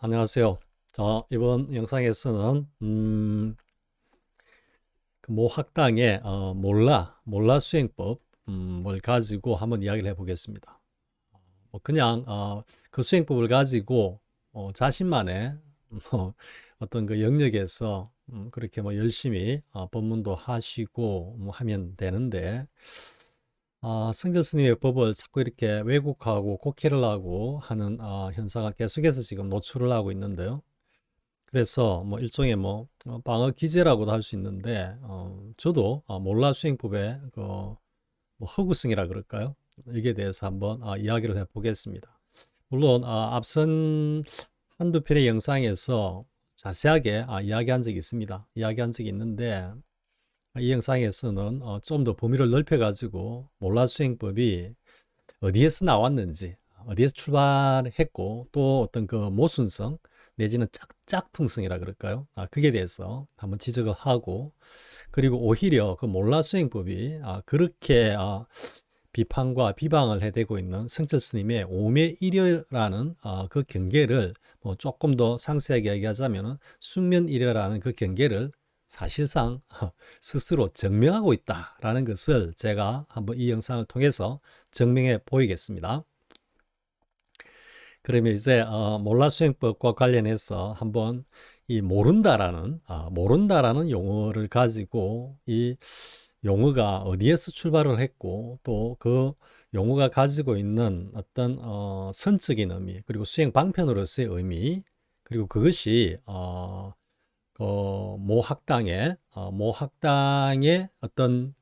안녕하세요. 자, 이번 영상에서는 그모 학당의 몰라 수행법을 가지고 한번 이야기를 해보겠습니다. 뭐 그냥 그 수행법을 가지고 자신만의 뭐 어떤 그 영역에서 그렇게 뭐 열심히 법문도 하시고 뭐 하면 되는데, 성전 스님의 법을 자꾸 이렇게 왜곡하고 곡해를 하고 하는 현상을 계속해서 지금 노출을 하고 있는데요. 그래서 뭐 일종의 뭐 방어 기제라고도 할 수 있는데, 저도 몰라 수행법의 그뭐 허구성이라 그럴까요? 이게 대해서 한번 이야기를 해보겠습니다. 물론 앞선 한두 편의 영상에서 자세하게 이야기한 적이 있습니다. 이야기한 적이 있는데, 이 영상에서는 좀 더 범위를 넓혀가지고 몰라 수행법이 어디에서 나왔는지, 어디에서 출발했고, 또 어떤 그 모순성, 내지는 짝퉁성이라 그럴까요? 그게 대해서 한번 지적을 하고, 그리고 오히려 그 몰라 수행법이 그렇게 비판과 비방을 해대고 있는 성철 스님의 오매일여라는 그 경계를 뭐 조금 더 상세하게 얘기하자면 숙면일여라는 그 경계를 사실상 스스로 증명하고 있다라는 것을 제가 한번 이 영상을 통해서 증명해 보이겠습니다. 그러면 이제 몰라 수행법과 관련해서 한번 이 모른다라는 용어를 가지고 이 용어가 어디에서 출발을 했고 또 그 용어가 가지고 있는 어떤 선적인 의미 그리고 수행 방편으로서의 의미 그리고 그것이 모 학당의 어떤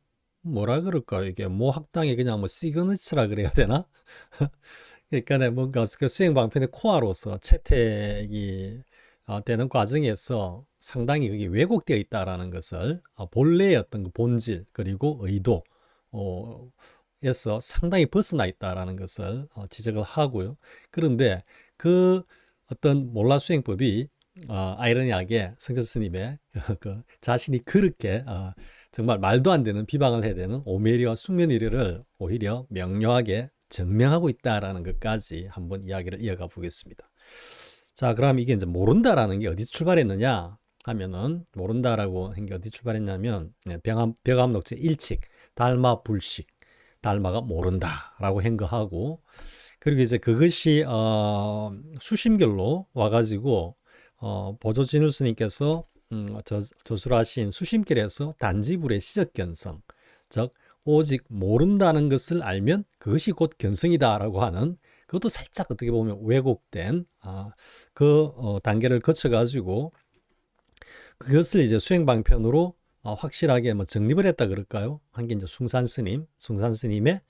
뭐라 그럴까요? 이게 모 학당의 그냥 뭐 시그니처라 그래야 되나? 그러니까 뭔가 그 수행 방편의 코어로서 채택이 되는 과정에서 상당히 그게 왜곡되어 있다라는 것을 본래의 어떤 그 본질 그리고 의도 에서 상당히 벗어나 있다라는 것을 지적을 하고요. 그런데 그 어떤 몰라 수행법이 아이러니하게 성철 스님의 그 자신이 그렇게 정말 말도 안 되는 비방을 해야 되는 오메리와 숙면이를 오히려 명료하게 증명하고 있다라는 것까지 한번 이야기를 이어가 보겠습니다. 자, 그럼 이게 이제 모른다라는 게 어디서 출발했느냐 하면은 모른다라고 한 게 어디 출발했냐면 벽암록제 일칙 달마 불식 달마가 모른다라고 한 거하고 그리고 이제 그것이 수심결로 와가지고 보조진울 스님께서 저술하신 수심결에서 단지불의 시적견성 즉 오직 모른다는 것을 알면 그것이 곧 견성이다라고 하는 그것도 살짝 어떻게 보면 왜곡된 단계를 거쳐가지고 그것을 이제 수행 방편으로 확실하게 뭐 정립을 했다 그럴까요? 한 게 이제 숭산 스님의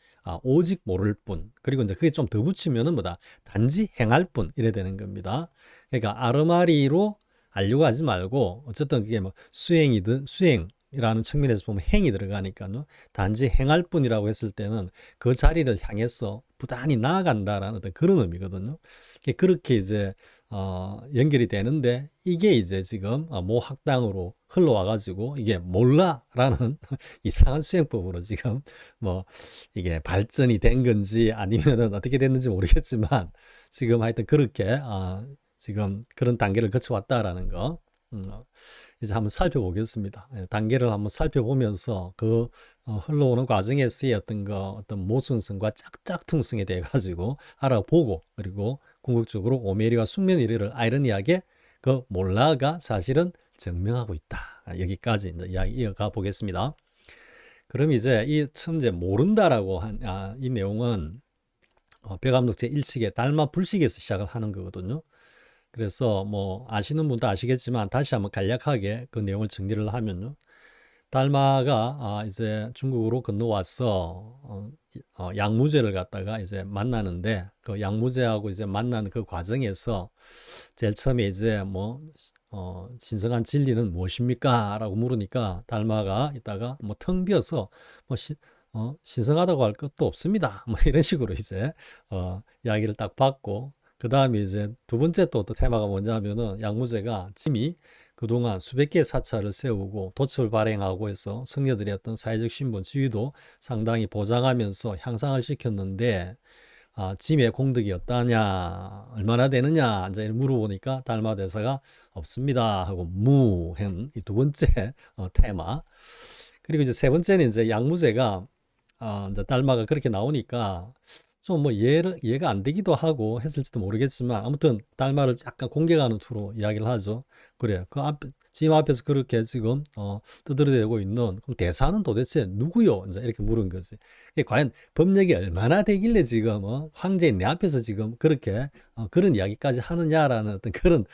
오직 모를 뿐. 그리고 이제 그게 좀 더 붙이면은 뭐다 단지 행할 뿐 이래 되는 겁니다. 그러니까 아르마리로 알려고 하지 말고 어쨌든 그게 뭐 수행이라는 측면에서 보면 행이 들어가니까요. 단지 행할 뿐이라고 했을 때는 그 자리를 향해서 부단히 나아간다라는 어떤 그런 의미거든요. 그렇게 이제 연결이 되는데 이게 이제 지금 모 학당으로 흘러와가지고 이게 몰라라는 이상한 수행법으로 지금 뭐 이게 발전이 된 건지 아니면은 어떻게 됐는지 모르겠지만 지금 하여튼 그렇게 지금 그런 단계를 거쳐왔다라는 거 이제 한번 살펴보겠습니다. 단계를 한번 살펴보면서 그 흘러오는 과정에서의 어떤 모순성과 짝퉁성에 대해 가지고 알아보고 그리고 궁극적으로 오메리와 숙면이를 아이러니하게 그 몰라가 사실은 증명하고 있다. 여기까지 이제 이야기 이어가 보겠습니다. 그럼 이제 이 천재 모른다라고 한 이 내용은 벽암록제 1식의 달마 불식에서 시작을 하는 거거든요. 그래서 뭐 아시는 분도 아시겠지만 다시 한번 간략하게 그 내용을 정리를 하면요. 달마가 이제 중국으로 건너와서 양무제를 갖다가 이제 만나는데 그 양무제하고 이제 만나는 그 과정에서 제일 처음에 이제 뭐 신성한 진리는 무엇입니까? 라고 물으니까 달마가 이따가 뭐 텅 비어서 뭐 신성하다고 할 것도 없습니다. 뭐 이런 식으로 이제 이야기를 딱 받고 그 다음에 이제 두 번째 또 테마가 뭐냐면은 양무제가 짐이 그동안 수백 개의 사찰을 세우고 도처를 발행하고 해서 성녀들의 어떤 사회적 신분, 지위도 상당히 보장하면서 향상을 시켰는데 짐의 공덕이 어떠냐, 얼마나 되느냐, 이제 물어보니까 달마대사가 없습니다 하고 무한 이 두 번째 테마. 그리고 이제 세 번째는 이제 양무제가 이제 달마가 그렇게 나오니까 좀 뭐 이해가 안 되기도 하고 했을지도 모르겠지만 아무튼 달마를 약간 공격하는 투로 이야기를 하죠. 그래, 지금 앞에서 그렇게 지금 떠들어대고 있는 그럼 대사는 도대체 누구요? 이제 이렇게 물은 거지. 이게 과연 법력이 얼마나 되길래 지금 황제인 내 앞에서 지금 그렇게 그런 이야기까지 하느냐라는 어떤 그런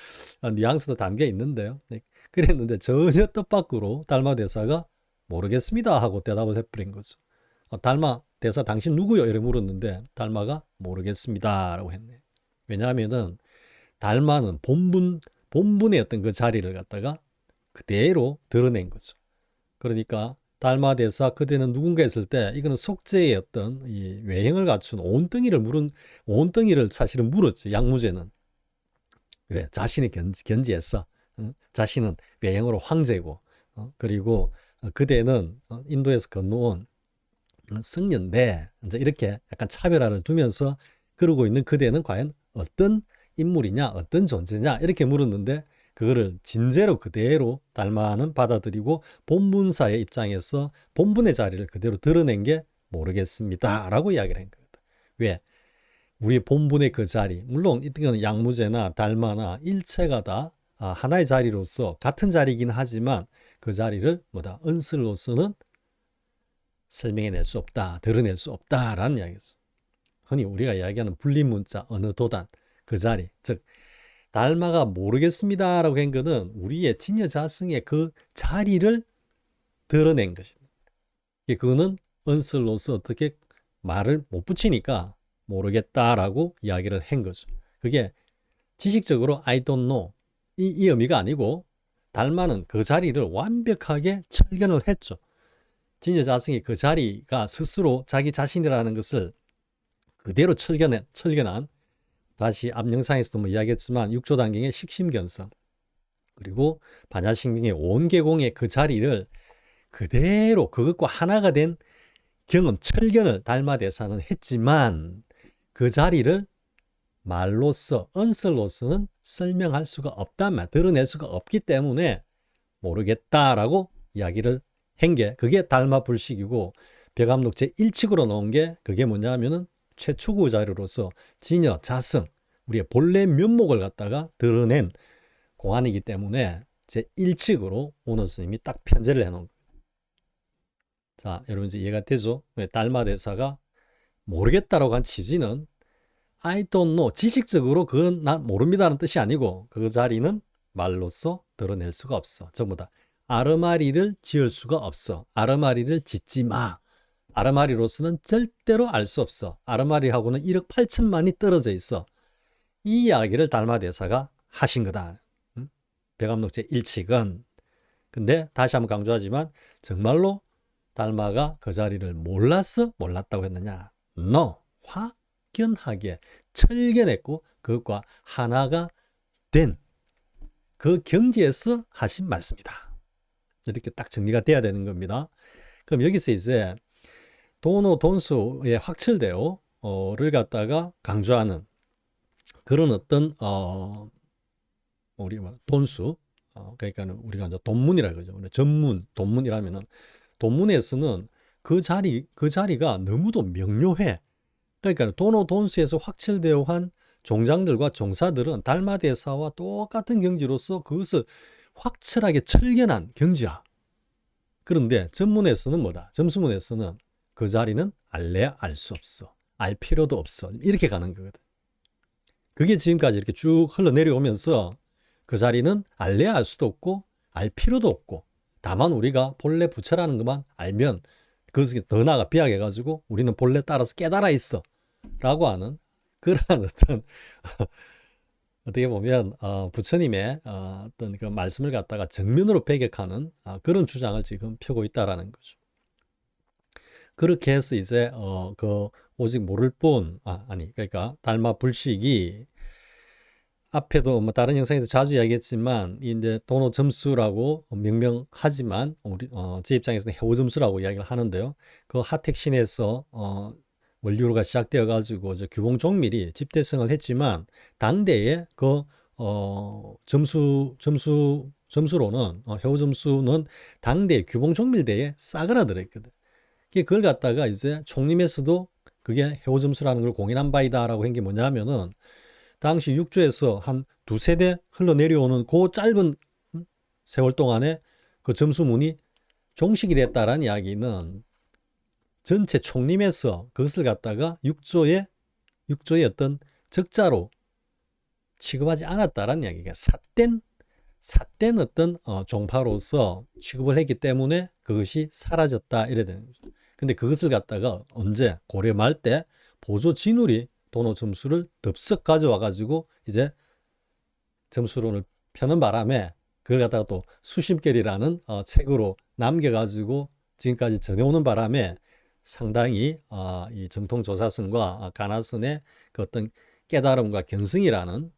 뉘앙스도 담겨 있는데요. 네, 그랬는데 전혀 뜻밖으로 달마 대사가 모르겠습니다 하고 대답을 해버린 거죠. 달마 대사 당신 누구요? 이렇게 물었는데 달마가 모르겠습니다 라고 했네. 왜냐하면은 달마는 본분의 어떤 그 자리를 갖다가 그대로 드러낸 거죠. 그러니까 달마 대사 그대는 누군가 했을 때 이거는 속죄의 어떤 이 외형을 갖춘 온덩이를 사실은 물었지. 양무제는 왜 자신이 견지했어. 자신은 외형으로 황제고 그리고 그대는 인도에서 건너온 승려인데 이제 이렇게 약간 차별화를 두면서 그러고 있는 그대는 과연 어떤 인물이냐, 어떤 존재냐 이렇게 물었는데 그거를 진제로 그대로 달마는 받아들이고 본문사의 입장에서 본분의 자리를 그대로 드러낸 게 모르겠습니다 라고 이야기를 한 거다. 왜? 우리 본분의 그 자리, 물론 이건 양무제나 달마나 일체가 다 하나의 자리로서 같은 자리이긴 하지만 그 자리를 은슬로서는 설명해낼 수 없다, 드러낼 수 없다라는 이야기였어. 흔히 우리가 이야기하는 불림문자 어느 도단 그 자리, 즉 달마가 모르겠습니다라고 한 것은 우리의 진여자승의 그 자리를 드러낸 것이다. 그거는 언슬로서 어떻게 말을 못 붙이니까 모르겠다라고 이야기를 한 거죠. 그게 지식적으로 I don't know 이 의미가 아니고 달마는 그 자리를 완벽하게 철견을 했죠. 진여자승이 그 자리가 스스로 자기 자신이라는 것을 그대로 철견한 다시 앞 영상에서도 뭐 이야기했지만 육조단경의 식심견성 그리고 반야신경의 온계공의 그 자리를 그대로 그것과 하나가 된 경험, 철견을 달마대사는 했지만 그 자리를 말로서, 언설로서는 설명할 수가 없단 말, 드러낼 수가 없기 때문에 모르겠다라고 이야기를 한 게 그게 달마불식이고 벽암록 제1칙으로 나온 게 그게 뭐냐면은 최초구 자료로서 진여, 자승, 우리의 본래 면목을 갖다가 드러낸 공안이기 때문에 제1칙으로 오너 스님이 딱 편제를 해놓은 거예요. 자, 여러분 이제 이해가 되죠? 왜 달마 대사가 모르겠다라고 한 취지는 I don't know, 지식적으로 그건 난 모릅니다는 뜻이 아니고 그 자리는 말로써 드러낼 수가 없어. 전부 다 아르마리를 지을 수가 없어. 아르마리를 짓지 마. 아르마리로서는 절대로 알 수 없어. 아르마리하고는 1억 8천만이 떨어져 있어. 이 이야기를 달마 대사가 하신 거다. 벽암록 제1칙은. 근데 다시 한번 강조하지만 정말로 달마가 그 자리를 몰랐다고 했느냐? No. 확연하게 철견했고 그것과 하나가 된 그 경지에서 하신 말씀이다. 이렇게 딱 정리가 돼야 되는 겁니다. 그럼 여기서 이제 도노 돈수의 확철대오를 갖다가 강조하는 그런 어떤 우리 돈수 그러니까 우리가 이제 돈문이라 그러죠. 전문 돈문이라면은 돈문에서는 그 자리가 너무도 명료해. 그러니까 도노 돈수에서 확철대오한 종장들과 종사들은 달마대사와 똑같은 경지로서 그것을 확철하게 철견한 경지야. 그런데 전문에서는 뭐다? 점수문에서는 그 자리는 알래야 알 수 없어. 알 필요도 없어. 이렇게 가는 거거든. 그게 지금까지 이렇게 쭉 흘러내려오면서 그 자리는 알래야 알 수도 없고 알 필요도 없고 다만 우리가 본래 부처라는 것만 알면 그것이 더 나아가 비약해가지고 우리는 본래 따라서 깨달아 있어 라고 하는 그러한 어떤 어떻게 보면 부처님의 어떤 그 말씀을 갖다가 정면으로 배격하는 그런 주장을 지금 펴고 있다라는 거죠. 그렇게 해서 이제 그 오직 모를 뿐 그러니까 달마 불식이 앞에도 뭐 다른 영상에서 자주 이야기했지만 이제 도노 점수라고 명명하지만 우리 제 입장에서는 해오 점수라고 이야기를 하는데요. 그 하택신에서 원료가 시작되어 가지고 규봉 종밀이 집대성을 했지만 당대의 그 점수로는 해오 점수는 당대 규봉 종밀대에 싸그라들어 있거든. 그걸 갖다가 이제 총림에서도 그게 해오 점수라는 걸 공인한 바이다라고 한 게 뭐냐면은 당시 육조에서 한 두세 대 흘러내려오는 그 짧은 세월 동안에 그 점수문이 종식이 됐다라는 이야기는 전체 총림에서 그것을 갖다가 육조의 어떤 적자로 취급하지 않았다라는 이야기가 삿된 어떤 종파로서 취급을 했기 때문에 그것이 사라졌다 이래 되는 거죠. 근데 그것을 갖다가 언제 고려 말 때 보조 진울이 도노 점수를 덥석 가져와 가지고 이제 점수론을 펴는 바람에 그걸 갖다가 또 수심결이라는 책으로 남겨가지고 지금까지 전해오는 바람에 상당히 이 정통조사선과 가나선의 그 어떤 깨달음과 견성이라는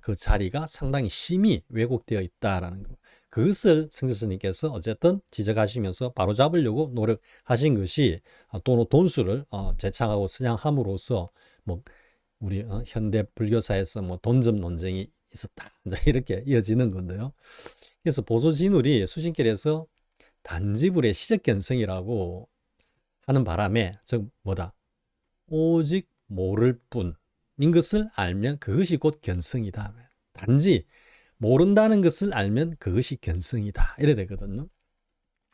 그 자리가 상당히 심히 왜곡되어 있다라는 거. 그것을 성철스님께서 어쨌든 지적하시면서 바로잡으려고 노력하신 것이 또 돈수를 제창하고 선양함으로써 뭐 우리 현대 불교사에서 뭐 돈점 논쟁이 있었다 이렇게 이어지는 건데요. 그래서 보조진울이 수신결에서 단지불의 시적견성이라고 하는 바람에 즉 뭐다? 오직 모를 뿐인 것을 알면 그것이 곧 견성이다. 단지 모른다는 것을 알면 그것이 견성이다. 이래 되거든요.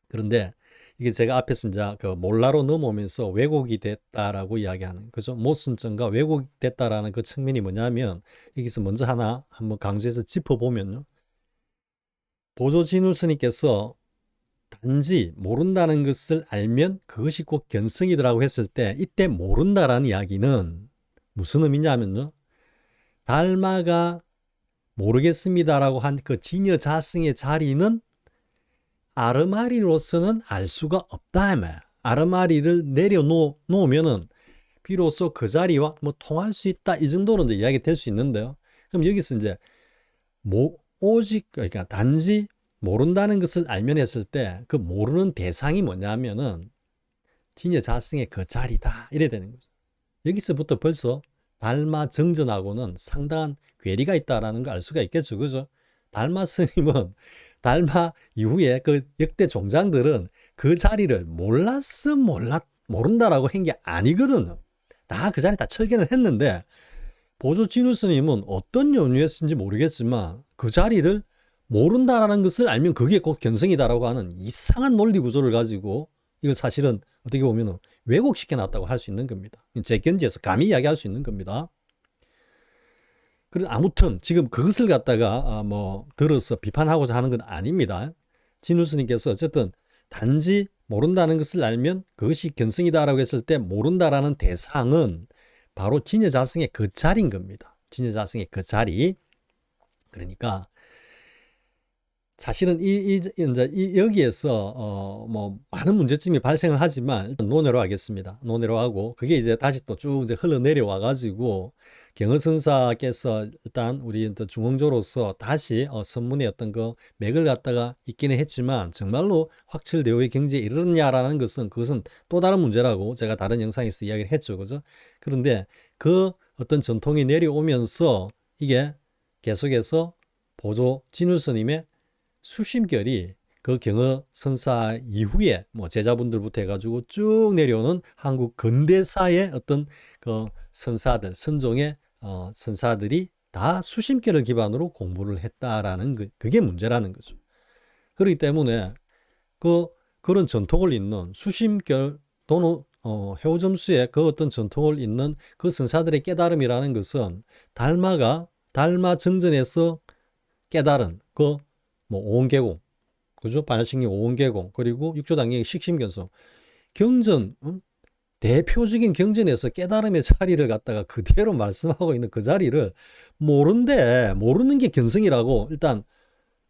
그런데 이게 제가 앞에서 이제 그 몰라로 넘어오면서 왜곡이 됐다라고 이야기하는 그죠? 모순점과 왜곡됐다라는 그 측면이 뭐냐면 여기서 먼저 하나 한번 강조해서 짚어보면요. 보조진울 스님께서 단지 모른다는 것을 알면 그것이 꼭 견성이더라고 했을 때 이때 모른다라는 이야기는 무슨 의미냐면요. 달마가 모르겠습니다라고 한 그 진여자성의 자리는 아르마리로서는 알 수가 없다. 아르마리를 내려놓으면은 비로소 그 자리와 뭐 통할 수 있다. 이 정도로 이제 이야기 될 수 있는데요. 그럼 여기서 이제 오직 그러니까 단지 모른다는 것을 알면 했을 때 그 모르는 대상이 뭐냐면은 진여자성의 그 자리다. 이래 되는 거죠. 여기서부터 벌써 달마 정전하고는 상당한 괴리가 있다라는 걸 알 수가 있겠죠. 그죠? 달마 스님은 달마 이후에 그 역대 종장들은 그 자리를 모른다라고 한 게 아니거든요. 다 그 자리 다 철견을 했는데 보조 진울 스님은 어떤 연유였는지 모르겠지만 그 자리를 모른다라는 것을 알면 그게 곧 견성이다라고 하는 이상한 논리 구조를 가지고 이걸 사실은 어떻게 보면 왜곡시켜 놨다고 할 수 있는 겁니다. 제 견지에서 감히 이야기할 수 있는 겁니다. 그래서 아무튼 지금 그것을 갖다가 뭐 들어서 비판하고자 하는 건 아닙니다. 진울 스님께서 어쨌든 단지 모른다는 것을 알면 그것이 견성이다라고 했을 때 모른다라는 대상은 바로 진여자성의 그 자리인 겁니다. 진여자성의 그 자리. 그러니까 사실은 이제 여기에서 뭐 많은 문제점이 발생을 하지만 일단 논외로 하겠습니다. 논외로 하고 그게 이제 다시 또 쭉 이제 흘러내려와 가지고 경허선사께서 일단 우리 중흥조로서 다시 선문의 어떤 그 맥을 갖다가 있기는 했지만 정말로 확철대오의 경지에 이르느냐라는 것은 그것은 또 다른 문제라고 제가 다른 영상에서 이야기를 했죠. 그죠? 그런데 그 어떤 전통이 내려오면서 이게 계속해서 보조 진울 스님의 수심결이 그 경허선사 이후에 뭐 제자분들부터 해가지고 쭉 내려오는 한국 근대사의 어떤 그 선사들, 선종의 선사들이 다 수심결을 기반으로 공부를 했다라는 그게 문제라는 거죠. 그렇기 때문에 그런 전통을 잇는 수심결 또는 해오점수의 그 어떤 전통을 잇는 그 선사들의 깨달음이라는 것은 달마 정전에서 깨달은 그 뭐 오온계공, 그죠? 반야신경 오온계공, 그리고 육조당경의 식심견성, 경전, 대표적인 경전에서 깨달음의 자리를 갖다가 그대로 말씀하고 있는 그 자리를 모르는 게 견성이라고 일단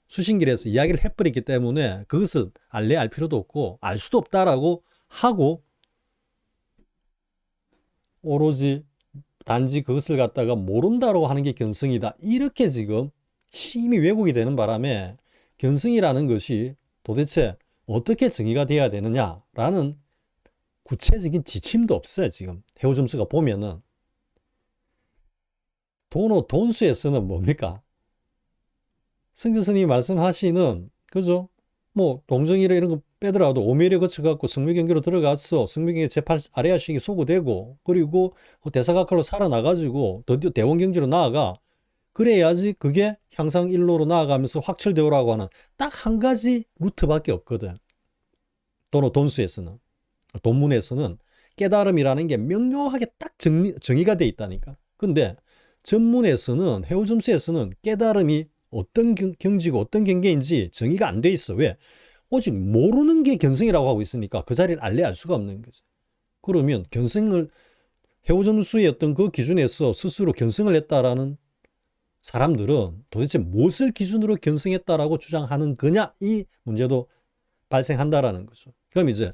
수신길에서 이야기를 해버렸기 때문에 그것을 알 필요도 없고 알 수도 없다라고 하고 오로지 단지 그것을 갖다가 모른다라고 하는 게 견성이다. 이렇게 지금 심히 왜곡이 되는 바람에 견성이라는 것이 도대체 어떻게 정의가 되어야 되느냐라는 구체적인 지침도 없어요. 지금 해오 점수가 보면은 돈수에서는 뭡니까? 승진 스님이 말씀하시는 그죠? 뭐 동정이래 이런 거 빼더라도 오미래 거쳐갖고 승묘경계로 들어갔어. 승묘경계 제8 아레아식이 소구되고 그리고 대사각har로 살아나가지고 드디어 대원경지로 나아가. 그래야지 그게 향상 일로로 나아가면서 확철대오라고 하는 딱 한 가지 루트밖에 없거든. 돈수에서는. 돈문에서는 깨달음이라는 게 명료하게 딱 정의가 돼 있다니까. 근데 전문에서는 해오점수에서는 깨달음이 어떤 경지고 어떤 경계인지 정의가 안 돼 있어. 왜? 오직 모르는 게 견성이라고 하고 있으니까 그 자리를 알래 알 수가 없는 거죠. 그러면 견성을 해오점수의 어떤 그 기준에서 스스로 견성을 했다라는 사람들은 도대체 무엇을 기준으로 견성했다라고 주장하는 거냐? 이 문제도 발생한다라는 거죠. 그럼 이제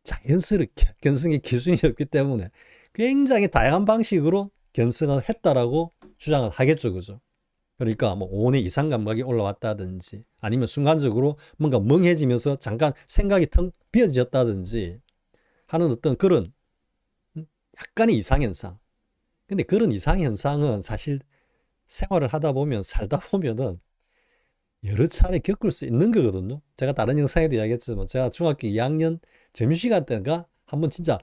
자연스럽게 견성의 기준이 없기 때문에 굉장히 다양한 방식으로 견성을 했다라고 주장을 하겠죠. 그죠? 그러니까 뭐 오온의 이상 감각이 올라왔다든지 아니면 순간적으로 뭔가 멍해지면서 잠깐 생각이 텅 비어졌다든지 하는 어떤 그런 약간의 이상현상. 근데 그런 이상현상은 사실 생활을 하다 보면 살다 보면은 여러 차례 겪을 수 있는 거거든요. 제가 다른 영상에도 이야기했지만 제가 중학교 2학년 점심시간 때가 한번 진짜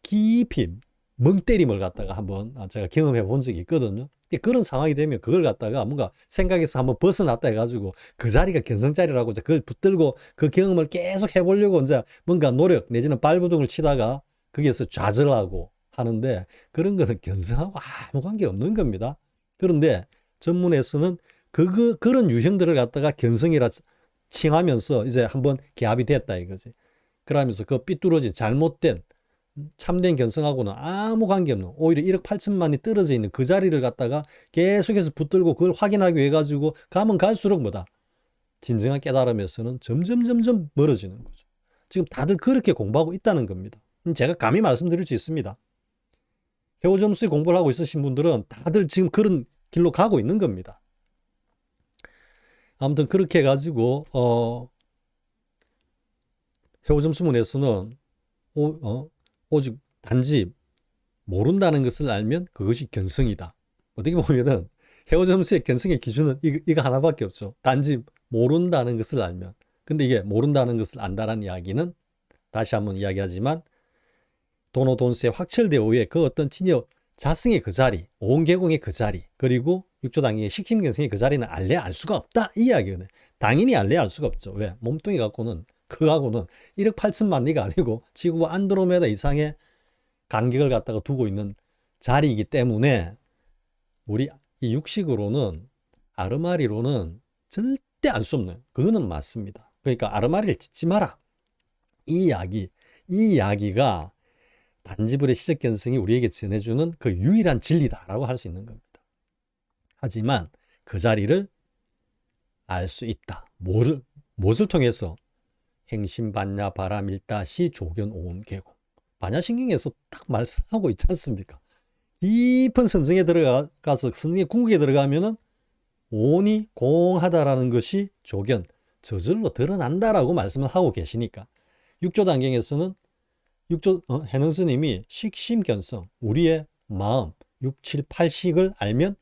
깊이 멍 때림을 갖다가 한번 제가 경험해 본 적이 있거든요. 그런 상황이 되면 그걸 갖다가 뭔가 생각에서 한번 벗어났다 해가지고 그 자리가 견성자리라고 그걸 붙들고 그 경험을 계속 해보려고 이제 뭔가 노력 내지는 발버둥을 치다가 거기에서 좌절하고 하는데 그런 것은 견성하고 아무 관계 없는 겁니다. 그런데 전문에서는 그런 유형들을 갖다가 견성이라 칭하면서 이제 한번 개합이 됐다 이거지. 그러면서 그 삐뚤어진 잘못된 참된 견성하고는 아무 관계없는 오히려 1억 8천만이 떨어져 있는 그 자리를 갖다가 계속해서 붙들고 그걸 확인하기 위해 가지고 가면 갈수록 뭐다? 진정한 깨달음에서는 점점 멀어지는 거죠. 지금 다들 그렇게 공부하고 있다는 겁니다. 제가 감히 말씀드릴 수 있습니다. 해오점수에 공부를 하고 있으신 분들은 다들 지금 그런 길로 가고 있는 겁니다. 아무튼 그렇게 해가지고 해오점수문에서는 오직 단지 모른다는 것을 알면 그것이 견성이다. 어떻게 보면은 해오점수의 견성의 기준은 이거 하나밖에 없죠. 단지 모른다는 것을 알면. 근데 이게 모른다는 것을 안다라는 이야기는 다시 한번 이야기하지만 도노돈수의 확철대오의 그 어떤 진여 자성의 그 자리, 오온계공의 그 자리, 그리고 육조당의 식심견성의 그 자리는 알래 알 수가 없다 이 이야기거든. 당연히 알래 알 수가 없죠. 왜? 몸뚱이 갖고는 그하고는 1억 8천만 리가 아니고 지구 안드로메다 이상의 간격을 갖다가 두고 있는 자리이기 때문에 우리 이 육식으로는 아르마리로는 절대 알 수 없는 그거는 맞습니다. 그러니까 아르마리를 짓지 마라. 이 이야기가 단지불의 시적견성이 우리에게 전해주는 그 유일한 진리다라고 할 수 있는 겁니다. 하지만 그 자리를 알 수 있다. 무엇을 통해서? 행심, 반야, 바람, 일다시, 조견, 오온, 계공. 반야신경에서 딱 말씀하고 있지 않습니까? 깊은 선정에 들어가서 선정의 궁극에 들어가면은 오온이 공하다라는 것이 조견, 저절로 드러난다라고 말씀을 하고 계시니까 육조단경에서는 해능 스님이 식심견성, 우리의 마음, 6, 7, 8식을 알면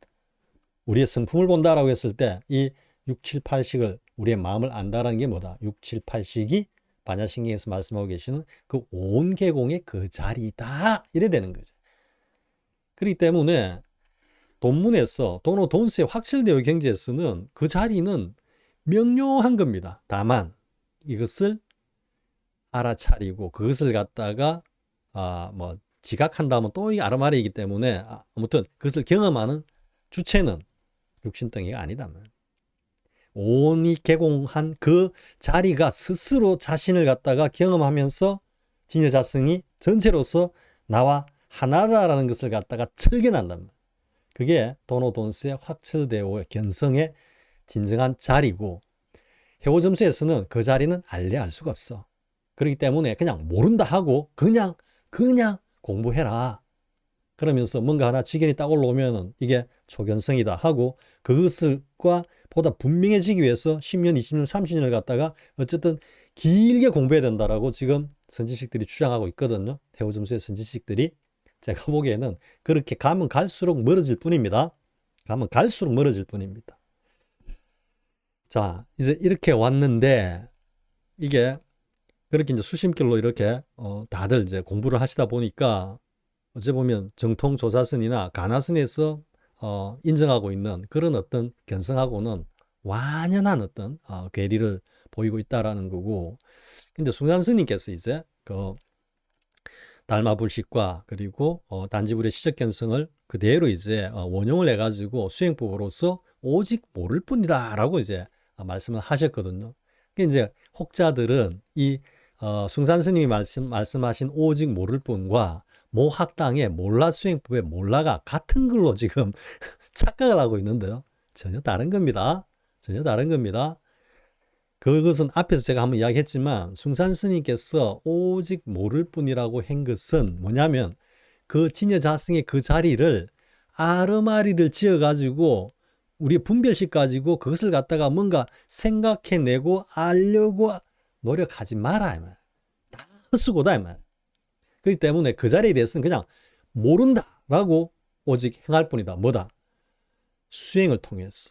우리의 성품을 본다라고 했을 때 이 6, 7, 8식을 우리의 마음을 안다라는 게 뭐다? 6, 7, 8식이 반야신경에서 말씀하고 계시는 그 오온계공의 그 자리다. 이래 되는 거죠. 그렇기 때문에 돈문에서 도노돈수의 확철대오 경지에서는 그 자리는 명료한 겁니다. 다만 이것을 알아차리고 그것을 갖다가 뭐 지각한다면 또 이 아르마리이기 때문에 아무튼 그것을 경험하는 주체는 육신덩이가 아니다면 온이 개공한 그 자리가 스스로 자신을 갖다가 경험하면서 진여자성이 전체로서 나와 하나다라는 것을 갖다가 철견한다면 그게 도노돈수의 확철대오의 견성의 진정한 자리고 해오점수에서는 그 자리는 알래 알 수가 없어. 그렇기 때문에 그냥 모른다 하고 그냥 공부해라. 그러면서 뭔가 하나 지견이 딱 올라오면은 이게 초견성이다 하고 그것과 보다 분명해지기 위해서 10년, 20년, 30년을 갖다가 어쨌든 길게 공부해야 된다라고 지금 선지식들이 주장하고 있거든요. 해오점수의 선지식들이. 제가 보기에는 그렇게 가면 갈수록 멀어질 뿐입니다. 가면 갈수록 멀어질 뿐입니다. 자, 이제 이렇게 왔는데 이게 그렇게 이제 수심길로 이렇게 다들 이제 공부를 하시다 보니까 어찌 보면 정통조사선이나 가나선에서 인정하고 있는 그런 어떤 견성하고는 완연한 어떤 괴리를 보이고 있다라는 거고, 근데 숭산 스님께서 이제 그 달마불식과 그리고 단지불의 시적견성을 그대로 이제 원용을 해가지고 수행법으로서 오직 모를 뿐이다라고 이제 말씀을 하셨거든요. 그러니까 이제 혹자들은 이 숭산 스님이 말씀하신 오직 모를 뿐과 모학당의 몰라 수행법의 몰라가 같은 걸로 지금 착각을 하고 있는데요. 전혀 다른 겁니다. 전혀 다른 겁니다. 그것은 앞에서 제가 한번 이야기했지만 숭산 스님께서 오직 모를 뿐이라고 한 것은 뭐냐면 그 진여자승의 그 자리를 아르마리를 지어가지고 우리 분별식 가지고 그것을 갖다가 뭔가 생각해내고 알려고 노력하지 마라. 다 헛수고다. 그렇기 때문에 그 자리에 대해서는 그냥 모른다라고 오직 행할 뿐이다. 뭐다? 수행을 통해서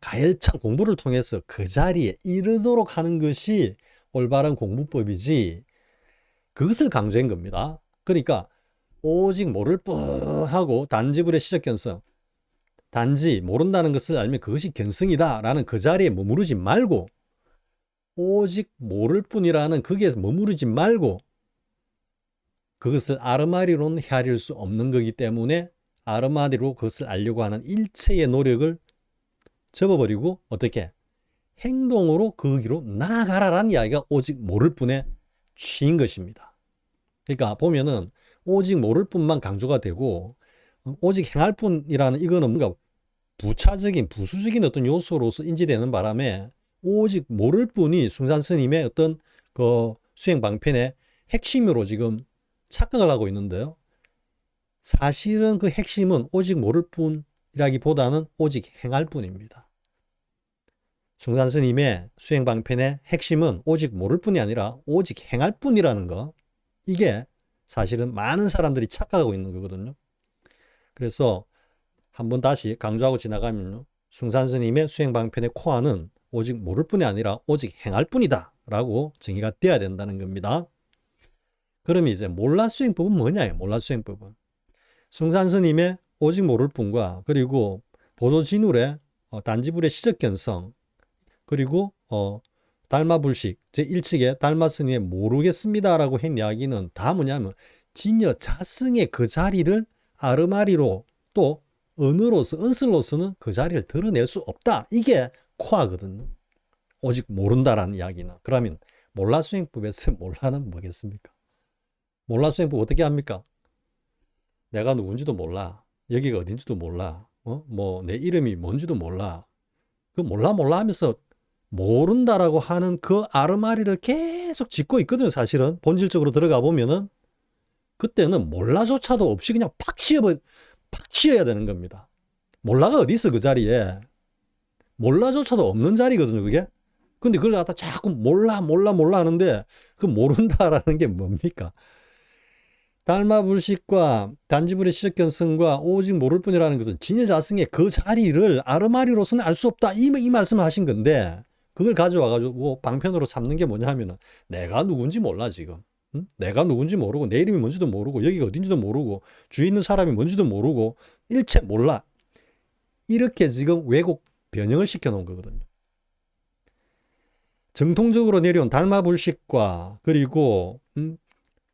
가열찬 공부를 통해서 그 자리에 이르도록 하는 것이 올바른 공부법이지, 그것을 강조한 겁니다. 그러니까 오직 모를 뿐 하고 단지불의 시적견성, 단지 모른다는 것을 알면 그것이 견성이다 라는 그 자리에 머무르지 말고, 오직 모를 뿐이라는 거기에서 머무르지 말고 그것을 아르마리로는 헤아릴 수 없는 거기 때문에 아르마리로 그것을 알려고 하는 일체의 노력을 접어버리고 어떻게 행동으로 그 길로 나아가라라는 이야기가 오직 모를 뿐에 취인 것입니다. 그러니까 보면은 오직 모를 뿐만 강조가 되고 오직 행할 뿐이라는 이거는 뭔가 부차적인 부수적인 어떤 요소로서 인지되는 바람에 오직 모를 뿐이 숭산 스님의 어떤 그 수행 방편의 핵심으로 지금 착각을 하고 있는데요. 사실은 그 핵심은 오직 모를 뿐이라기보다는 오직 행할 뿐입니다. 숭산 스님의 수행 방편의 핵심은 오직 모를 뿐이 아니라 오직 행할 뿐이라는 거, 이게 사실은 많은 사람들이 착각하고 있는 거거든요. 그래서 한번 다시 강조하고 지나가면요, 숭산 스님의 수행 방편의 코어는 오직 모를 뿐이 아니라 오직 행할 뿐이다 라고 정의가 돼야 된다는 겁니다. 그러면 이제 몰라 수행법은 뭐냐예요. 몰라 수행법은 숭산 스님의 오직 모를 뿐과 그리고 보조진울의 단지불의 시적견성, 그리고 달마불식 제1칙의 달마스님의 모르겠습니다라고 한 이야기는 다 뭐냐면 진여 자승의 그 자리를 아르마리로 또 언어로서 언슬로서는 그 자리를 드러낼 수 없다. 이게 코어거든요. 오직 모른다라는 이야기는. 그러면 몰라 수행법에서 몰라는 뭐겠습니까? 몰라 수행법 어떻게 합니까? 내가 누군지도 몰라. 여기가 어딘지도 몰라. 뭐 내 이름이 뭔지도 몰라. 그 몰라 하면서 모른다라고 하는 그 아르마리를 계속 짚고 있거든요. 사실은 본질적으로 들어가 보면은 그때는 몰라조차도 없이 그냥 팍 치어야 되는 겁니다. 몰라가 어디 있어 그 자리에. 몰라조차도 없는 자리거든요 그게. 근데 그걸 갖다 자꾸 몰라 하는데 그 모른다라는 게 뭡니까? 달마불식과 단지불의 시적견성과 오직 모를 뿐이라는 것은 진여자승의 그 자리를 아르마리로서는 알 수 없다 이 말씀을 하신 건데, 그걸 가져와가지고 방편으로 삼는 게 뭐냐 하면은 내가 누군지 몰라 지금. 응? 내가 누군지 모르고 내 이름이 뭔지도 모르고 여기가 어딘지도 모르고 주위 있는 사람이 뭔지도 모르고 일체 몰라. 이렇게 지금 왜곡 변형을 시켜놓은 거거든요. 정통적으로 내려온 달마불식과 그리고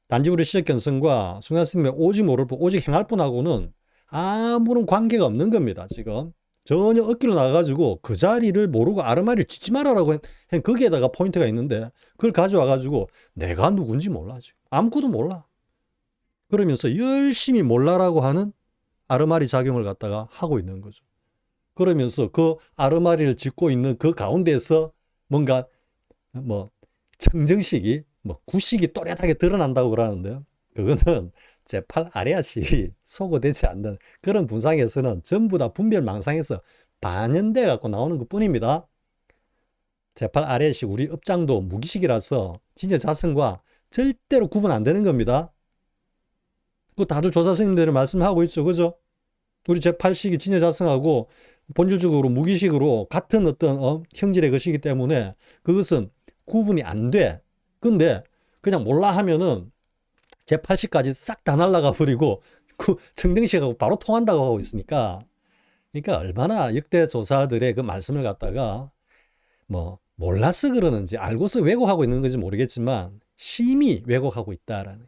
단지불의 시적견성과 숭산 스님의 오직 모를 뿐, 오직 행할 뿐하고는 아무런 관계가 없는 겁니다. 지금 전혀 엇길로 나가가지고 그 자리를 모르고 아르마리를 짓지 말아라고 한 거기에다가 포인트가 있는데 그걸 가져와가지고 내가 누군지 몰라 지금. 아무것도 몰라. 그러면서 열심히 몰라라고 하는 아르마리 작용을 갖다가 하고 있는 거죠. 그러면서 그 아르마리를 짓고 있는 그 가운데서 뭔가 뭐 청정식이 뭐 구식이 또렷하게 드러난다고 그러는데요. 그거는 제8 아래아시 소거되지 않는 그런 분상에서는 전부 다 분별망상에서 반영돼 갖고 나오는 것 뿐입니다. 제8 아래아시 우리 업장도 무기식이라서 진여 자성과 절대로 구분 안 되는 겁니다. 그 다들 조사 스님들이 말씀하고 있죠. 그죠? 우리 제8식이 진여자성하고 본질적으로 무기식으로 같은 어떤 형질의 것이기 때문에 그것은 구분이 안 돼. 근데 그냥 몰라 하면은 제8식까지 싹 다 날라가 버리고 그 청등식하고 바로 통한다고 하고 있으니까, 그러니까 얼마나 역대 조사들의 그 말씀을 갖다가 뭐 몰라서 그러는지 알고서 왜곡하고 있는 건지 모르겠지만 심히 왜곡하고 있다라는,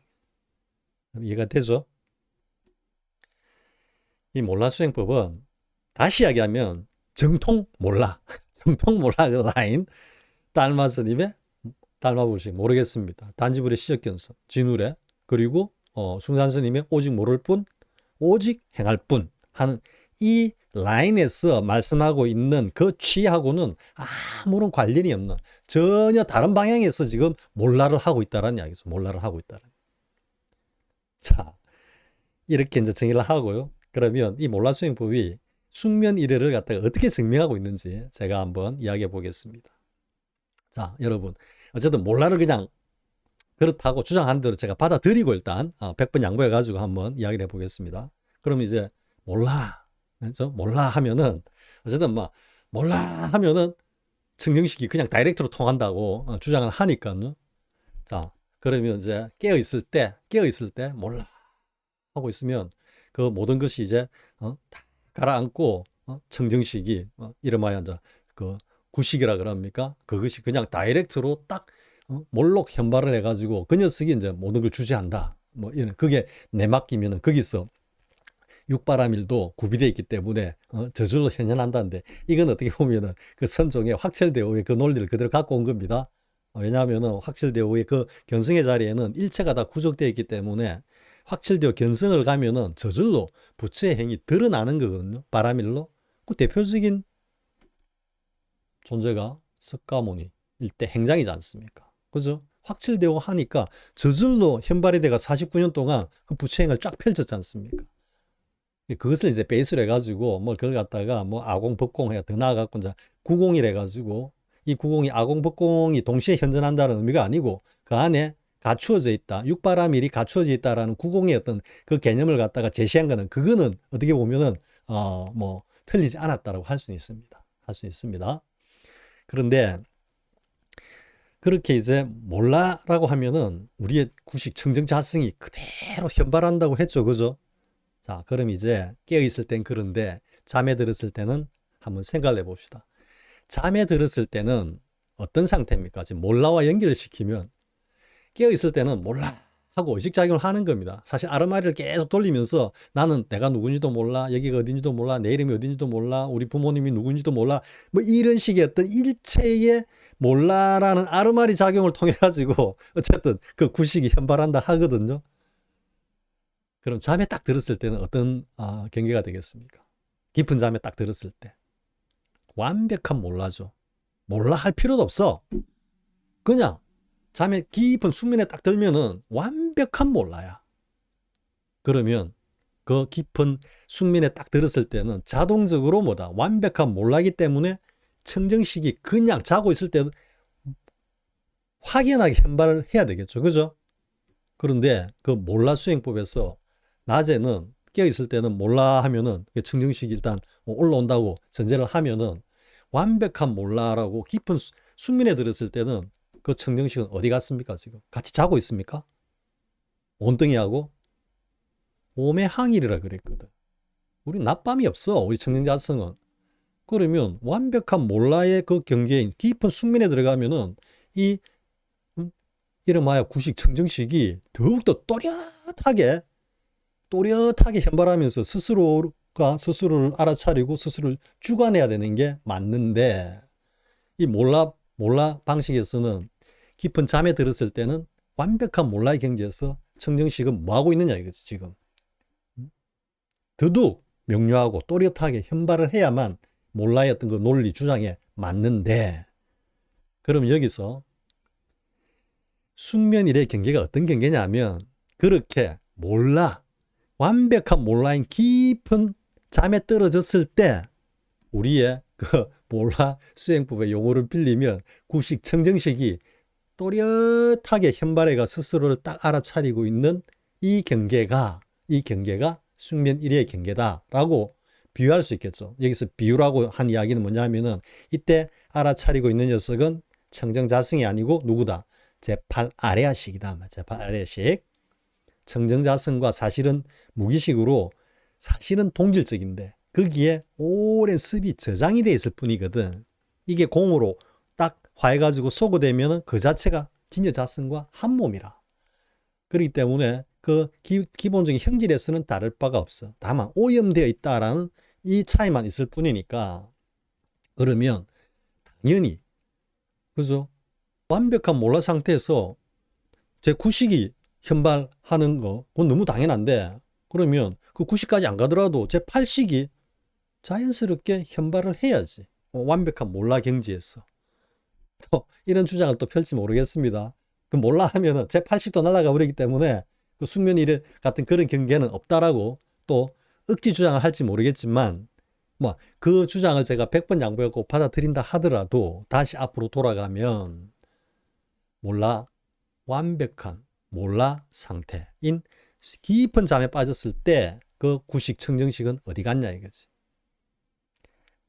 이해가 되죠? 이 몰라수행법은 다시 이야기하면 정통 몰라 정통 몰라 그 라인 달마스님의 달마불식 모르겠습니다. 단지불의 시적견성 진울의, 그리고 숭산스님의 오직 모를 뿐 오직 행할 뿐 하는 이 라인에서 말씀하고 있는 그 취하고는 아무런 관련이 없는 전혀 다른 방향에서 지금 몰라를 하고 있다는 이야기죠. 몰라를 하고 있다는. 자, 이렇게 이제 정의를 하고요. 그러면 이 몰라수행법이 숙면 이래를 갖다가 어떻게 증명하고 있는지 제가 한번 이야기해 보겠습니다. 자, 여러분, 어쨌든 몰라를 그냥 그렇다고 주장한 대로 제가 받아들이고 일단 100번 양보해 가지고 한번 이야기를 해 보겠습니다. 그럼 이제 몰라, 그렇죠? 몰라 하면은 어쨌든 막 몰라 하면은 청정식이 그냥 다이렉트로 통한다고 주장을 하니까요. 자, 그러면 이제 깨어 있을 때 몰라 하고 있으면 그 모든 것이 이제 다 가라앉고 청정식이 이름하여 이제 그 구식이라 그럽니까? 그것이 그냥 다이렉트로 딱 몰록 현발을 해가지고 그 녀석이 이제 모든 걸 주재한다. 뭐 이런, 그게 내맡기면은 거기서 육바라밀도 구비되어 있기 때문에 저절로 현현한다는데, 이건 어떻게 보면은 그 선종의 확철대오의 그 논리를 그대로 갖고 온 겁니다. 왜냐하면은 확철대오의 그 견성의 자리에는 일체가 다 구족되어 있기 때문에 확철대오 견성을 가면은 저절로 부처의 행이 드러나는 거거든요. 바라밀로. 그 대표적인 존재가 석가모니 일대 행장이지 않습니까? 그죠? 확철되고 하니까 저절로 현발이 돼가 49년 동안 그 부처행을 쫙 펼쳤지 않습니까? 그것을 이제 베이스로 해가지고 뭐 그걸 갖다가 뭐 아공 법공 해가 더 나아갖고 이제 구공이라 해가지고, 이 구공이 아공 법공이 동시에 현존한다는 의미가 아니고 그 안에 갖추어져 있다, 육바라밀이 갖추어져 있다라는 구공의 어떤 그 개념을 갖다가 제시한 거는, 그거는 어떻게 보면은 뭐 틀리지 않았다라고 할 수 있습니다. 할 수 있습니다. 그런데 그렇게 이제 몰라라고 하면은 우리의 구식 청정자성이 그대로 현발한다고 했죠. 그죠? 자, 그럼 이제 깨어있을 땐 그런데 잠에 들었을 때는 한번 생각을 해봅시다. 잠에 들었을 때는 어떤 상태입니까? 지금 몰라와 연결을 시키면 깨어있을 때는 몰라 하고 의식작용을 하는 겁니다. 사실 아르마리를 계속 돌리면서 나는 내가 누군지도 몰라, 여기가 어딘지도 몰라, 내 이름이 어딘지도 몰라, 우리 부모님이 누군지도 몰라, 뭐 이런 식의 어떤 일체의 몰라라는 아르마리 작용을 통해 가지고 어쨌든 그 구식이 현발한다 하거든요. 그럼 잠에 딱 들었을 때는 어떤 경계가 되겠습니까? 깊은 잠에 딱 들었을 때 완벽한 몰라죠. 몰라 할 필요도 없어. 그냥 잠에 깊은 숙면에 딱 들면은 완벽한 몰라야. 그러면 그 깊은 숙면에 딱 들었을 때는 자동적으로 뭐다? 완벽한 몰라기 때문에 청정식이 그냥 자고 있을 때도 확연하게 현발을 해야 되겠죠. 그죠? 그런데 그 몰라 수행법에서 낮에는 깨어있을 때는 몰라 하면은 청정식이 일단 올라온다고 전제를 하면은 완벽한 몰라라고 깊은 숙면에 들었을 때는 그 청정식은 어디 갔습니까? 지금 같이 자고 있습니까? 온덩이하고 오매 항일이라 그랬거든. 우리 낮밤이 없어. 우리 청정자성은. 그러면 완벽한 몰라의 그 경계인 깊은 숙면에 들어가면은 이 이름하여 구식 청정식이 더욱더 또렷하게 현발하면서 스스로가 스스로를 알아차리고 스스로를 주관해야 되는 게 맞는데, 이 몰라 방식에서는 깊은 잠에 들었을 때는 완벽한 몰라의 경지에서 청정식은 뭐하고 있느냐 이거지. 지금 더욱 명료하고 또렷하게 현발을 해야만 몰라의 어떤 그 논리 주장에 맞는데, 그럼 여기서 숙면일의 경계가 어떤 경계냐면, 그렇게 완벽한 몰라인 깊은 잠에 떨어졌을 때 우리의 그 몰라 수행법의 용어를 빌리면 구식 청정식이 또렷하게 현발해가 스스로를 딱 알아차리고 있는 이 경계가 이 경계가 숙면 1의 경계다라고 비유할 수 있겠죠. 여기서 비유라고 한 이야기는 뭐냐면은 이때 알아차리고 있는 녀석은 청정자승이 아니고 누구다? 제8 아레아식이다. 제8 아레아식. 청정자승과 사실은 무기식으로 사실은 동질적인데 거기에 오랜 습이 저장이 돼 있을 뿐이거든. 이게 공으로 딱 화해가지고 소거되면 그 자체가 진여자승과 한 몸이라. 그렇기 때문에 그 기본적인 형질에서는 다를 바가 없어. 다만 오염되어 있다라는 이 차이만 있을 뿐이니까. 그러면 당연히 그죠? 완벽한 몰라 상태에서 제 구식이 현발하는 거 그건 너무 당연한데 그러면 그 구식까지 안 가더라도 제 8식이 자연스럽게 현발을 해야지. 완벽한 몰라 경지에서. 또 이런 주장을 또 펼지 모르겠습니다. 그 몰라 하면은 제 8식도 날아가 버리기 때문에 그 숙면 이래 같은 그런 경계는 없다라고 또 억지 주장을 할지 모르겠지만 뭐 그 주장을 제가 100번 양보하고 받아들인다 하더라도 다시 앞으로 돌아가면 몰라 완벽한 몰라 상태인 깊은 잠에 빠졌을 때 그 구식 청정식은 어디 갔냐 이거지.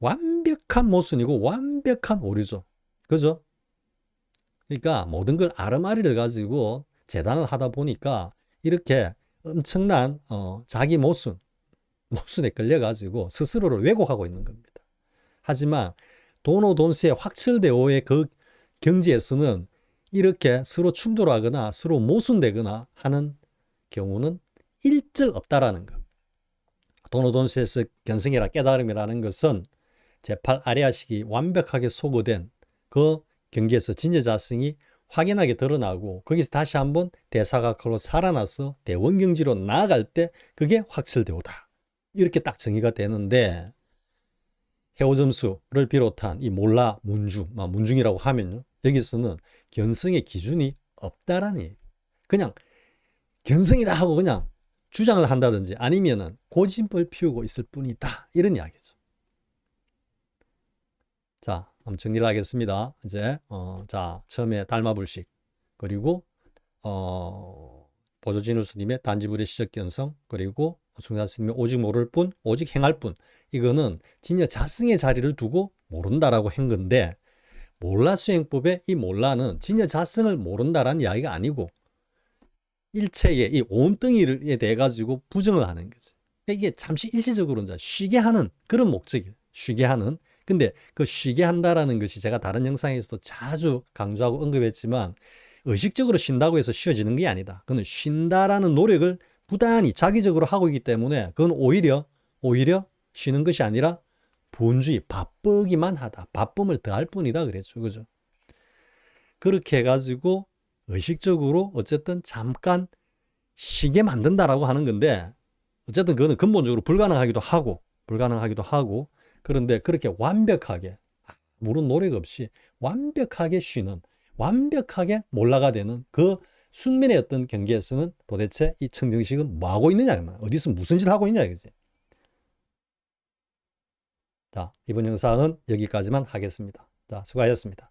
완벽한 모순이고 완벽한 오류죠. 그죠? 그러니까 모든 걸 아름아리를 가지고 재단을 하다 보니까 이렇게 엄청난 자기 모순에 끌려가지고 스스로를 왜곡하고 있는 겁니다. 하지만 도노돈스의 확철대오의 그 경지에서는 이렇게 서로 충돌하거나 서로 모순되거나 하는 경우는 일절 없다라는 것. 도노돈스에서 견성이라 깨달음이라는 것은 제8 아레아식이 완벽하게 소거된 그 경계에서 진여자성이 확연하게 드러나고 거기서 다시 한번 대사각으로 살아나서 대원경지로 나아갈 때 그게 확철대오다. 이렇게 딱 정의가 되는데 해오점수를 비롯한 이 몰라 문중이라고 하면요. 여기서는 견성의 기준이 없다라니. 그냥 견성이다 하고 그냥 주장을 한다든지 아니면은 고집을 피우고 있을 뿐이다. 이런 이야기죠. 자, 한번 정리를 하겠습니다. 이제 자, 처음에 달마불식 그리고 보조진우스님의 단지불의 시적견성 그리고 중자스님의 오직 모를 뿐 오직 행할 뿐 이거는 진여 자승의 자리를 두고 모른다라고 한 건데 몰라수행법의 이 몰라는 진여 자승을 모른다라는 이야기가 아니고 일체의 이 온덩이에 대해 가지고 부정을 하는 거지. 이게 잠시 일시적으로 이제 쉬게 하는 그런 목적이에요. 쉬게 하는. 근데 그 쉬게 한다라는 것이 제가 다른 영상에서도 자주 강조하고 언급했지만 의식적으로 쉰다고 해서 쉬어지는 게 아니다. 그건 쉰다라는 노력을 부단히 자기적으로 하고 있기 때문에 그건 오히려 쉬는 것이 아니라 분주히 바쁘기만 하다. 바쁨을 더할 뿐이다 그랬죠. 그죠? 그렇게 해가지고 의식적으로 어쨌든 잠깐 쉬게 만든다라고 하는 건데 어쨌든 그거는 근본적으로 불가능하기도 하고 그런데 그렇게 완벽하게 아무런 노력 없이 완벽하게 쉬는 완벽하게 몰라가 되는 그 숙면의 어떤 경계에서는 도대체 이 청정식은 뭐 하고 있느냐 어디서 무슨 짓 하고 있냐 이거지. 자, 이번 영상은 여기까지만 하겠습니다. 자, 수고하셨습니다.